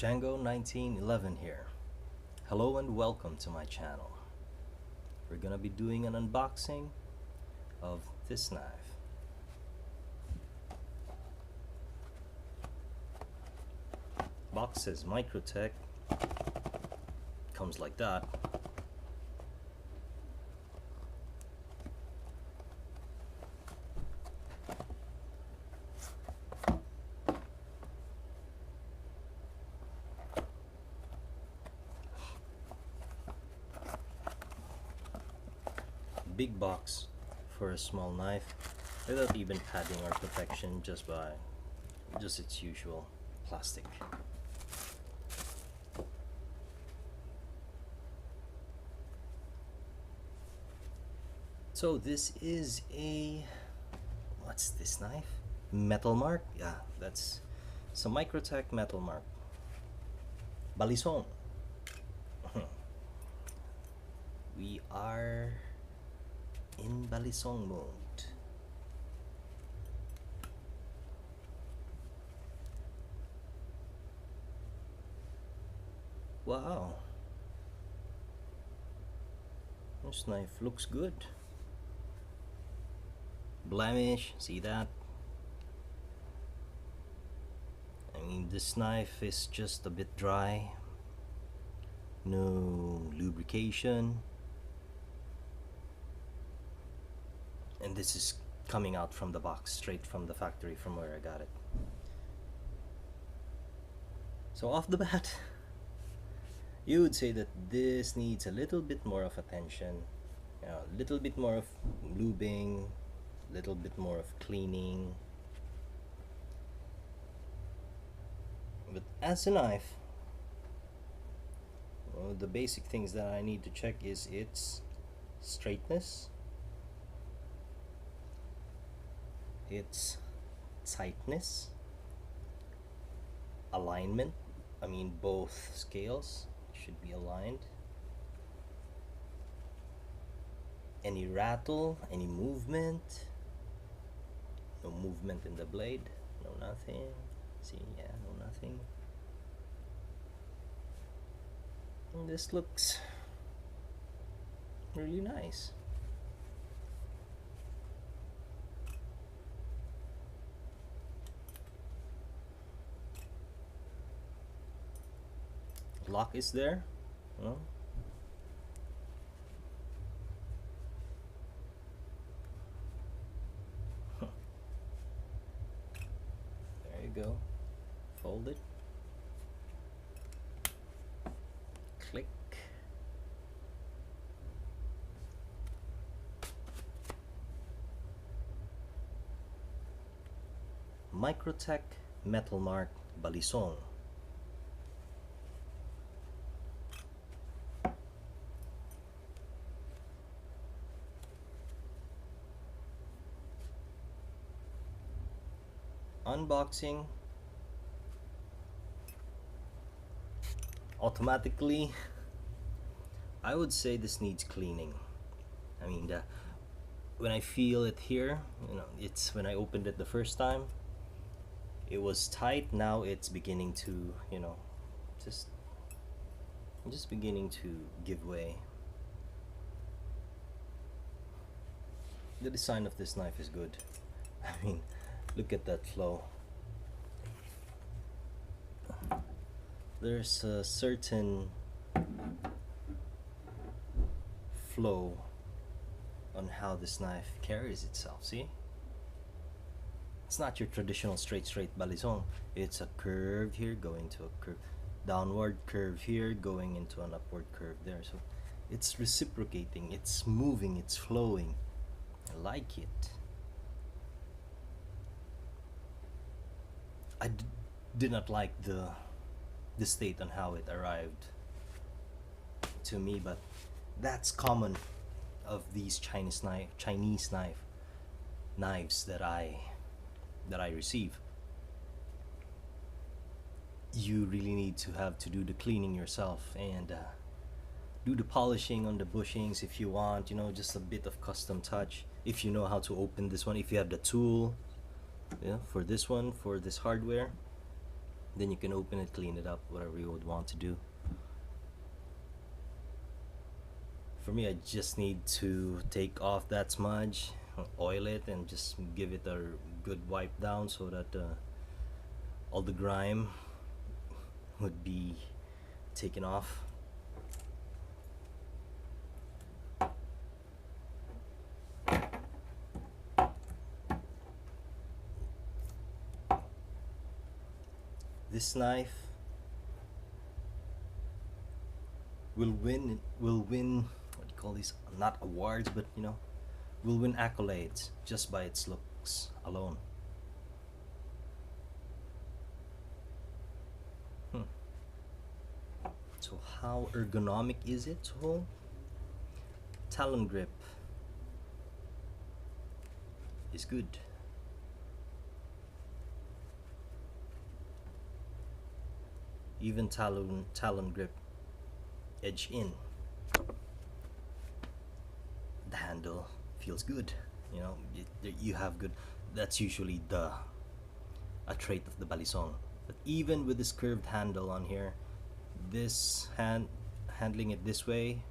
Django 1911 here. Hello and welcome to my channel. We're gonna be doing an unboxing of this knife. Box says Microtech. Comes like that. Big box for a small knife without even padding or protection, just its usual plastic. So this is what's this knife? Metalmark? Yeah, that's some Microtech Metalmark. Balisong. We are in Balisong mode. Wow, this knife looks good. Blemish, see that? I mean, this knife is just a bit dry. No lubrication. And this is coming out from the box, straight from the factory, from where I got it. So off the bat, you would say that this needs a little bit more of attention, a little bit more of lubing, a little bit more of cleaning. But as a knife, well, the basic things that I need to check is its straightness, its tightness, alignment. I mean, both scales should be aligned. Any rattle, any movement. No movement in the blade, no nothing. See, yeah, no nothing. And this looks really nice. Lock is there, no? There you go. Fold it. Click. Microtech Metalmark Balisong. Unboxing. Automatically, I would say this needs cleaning. I mean, when I feel it here, it's when I opened it the first time, it was tight. Now it's beginning to, just beginning to give way. The design of this knife is good. I mean, look at that flow. There's a certain flow on how this knife carries itself. See? It's not your traditional straight balisong. It's a curve here going to a curve, downward curve here going into an upward curve there. So it's reciprocating, it's moving, it's flowing. I like it. I did not like the state on how it arrived to me, but that's common of these Chinese knives that I receive. You really need to do the cleaning yourself and do the polishing on the bushings if you want, just a bit of custom touch. If you know how to open this one, if you have the tool, yeah, for this one, for this hardware, Then you can open it, clean it up, whatever you would want to do. For me, I just need to take off that smudge, oil it, and just give it a good wipe down so that all the grime would be taken off. This knife will win what do you call these, not awards, but you know, will win accolades just by its looks alone. So how ergonomic is it? So talon grip is good. Even talon grip edge in. The handle feels good. You know, you have good. That's usually a trait of the Balisong. But even with this curved handle on here, this handling it this way,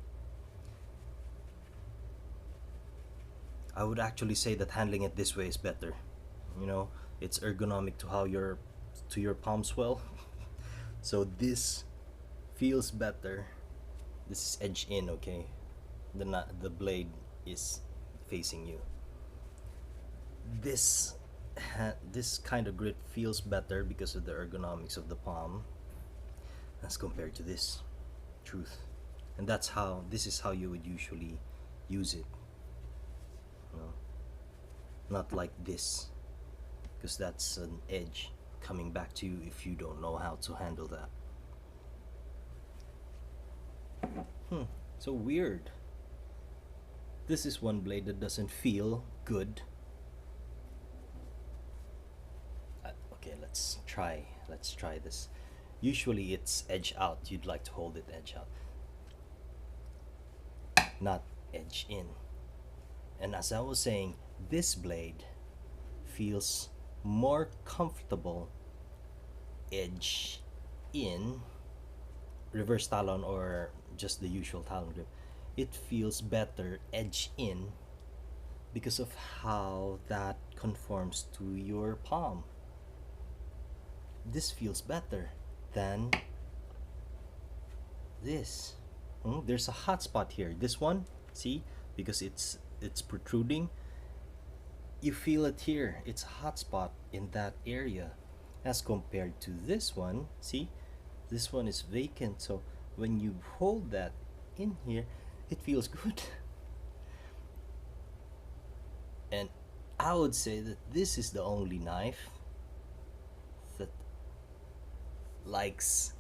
I would actually say that handling it this way is better. You know, it's ergonomic to how your palm swell. So this feels better. This is edge in, okay? The blade is facing you. This kind of grip feels better because of the ergonomics of the palm as compared to this. Truth. And this is how you would usually use it. You know? Not like this, because that's an edge coming back to you if you don't know how to handle that. So weird. This is one blade that doesn't feel good. Okay, let's try this. Usually it's edge out. You'd like to hold it edge out, not edge in. And as I was saying, this blade feels more comfortable edge in. Reverse talon or just the usual talon grip, it feels better edge in because of how that conforms to your palm. This feels better than this. There's a hot spot here. This one, see, because it's protruding, you feel it here. It's a hot spot in that area as compared to this one. See, this one is vacant, so when you hold that in here, it feels good. And I would say that this is the only knife that likes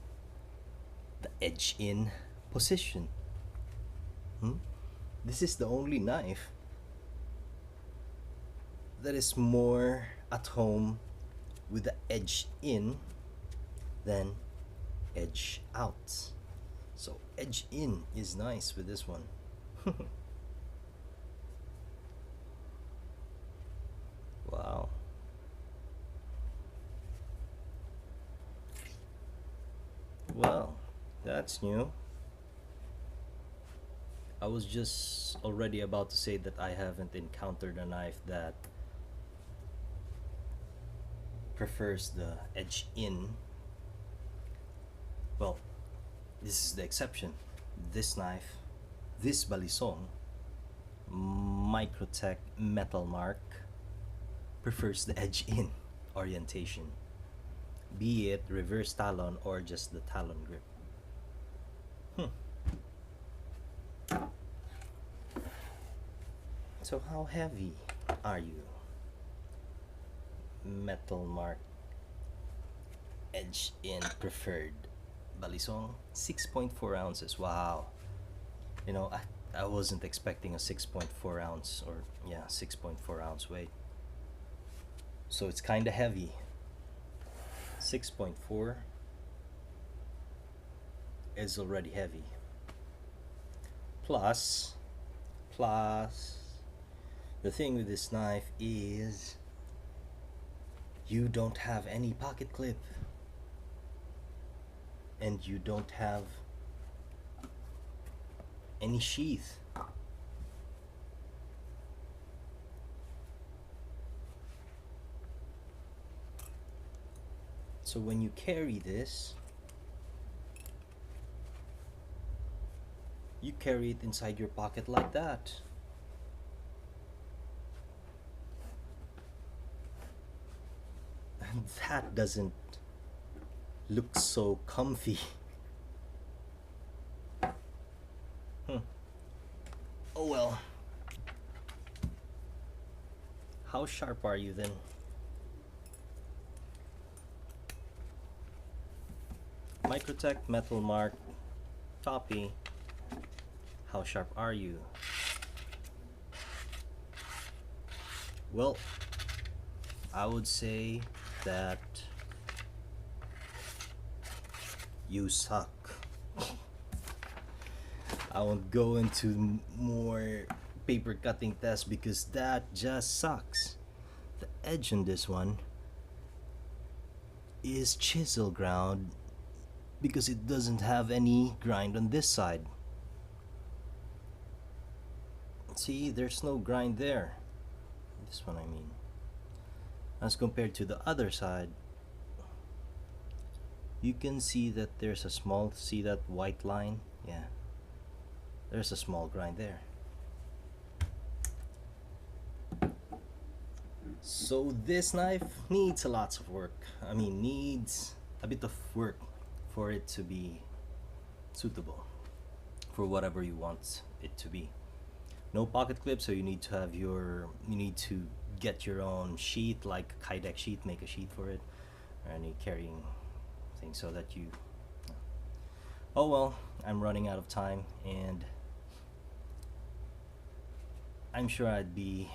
the edge in position. This is the only knife that is more at home with the edge in than edge out. So edge in is nice with this one. Wow. Well, that's new. I was just already about to say that I haven't encountered a knife that prefers the edge in. Well, this is the exception. This knife, this Balisong, Microtech Metalmark, prefers the edge in orientation, be it reverse talon or just the talon grip. So how heavy are you? Metalmark edge in preferred Balisong, 6.4 ounces. Wow. You know, I wasn't expecting a 6.4 ounce or 6.4 ounce weight. So it's kind of heavy. 6.4 is already heavy. Plus, the thing with this knife is you don't have any pocket clip. and you don't have any sheath. So when you carry this, you carry it inside your pocket like that. And that doesn't look so comfy. Oh well. How sharp are you then? Microtech Metalmark Copy. How sharp are you? Well, I would say that you suck. I won't go into more paper cutting tests because that just sucks. The edge on this one is chisel ground because it doesn't have any grind on this side. See, there's no grind there. This one I mean. As compared to the other side, you can see that there's a small, see that white line? Yeah. There's a small grind there. So this knife needs a lots of work. I mean, needs a bit of work for it to be suitable for whatever you want it to be. No pocket clip, so you need to get your own sheath, like a Kydex sheath, make a sheath for it, or any carrying thing so that you. Oh well, I'm running out of time, and I'm sure I'd be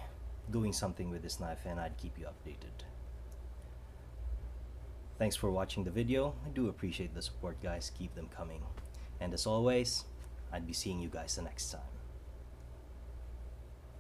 doing something with this knife, and I'd keep you updated. Thanks for watching the video. I do appreciate the support, guys. Keep them coming. And as always, I'd be seeing you guys the next time.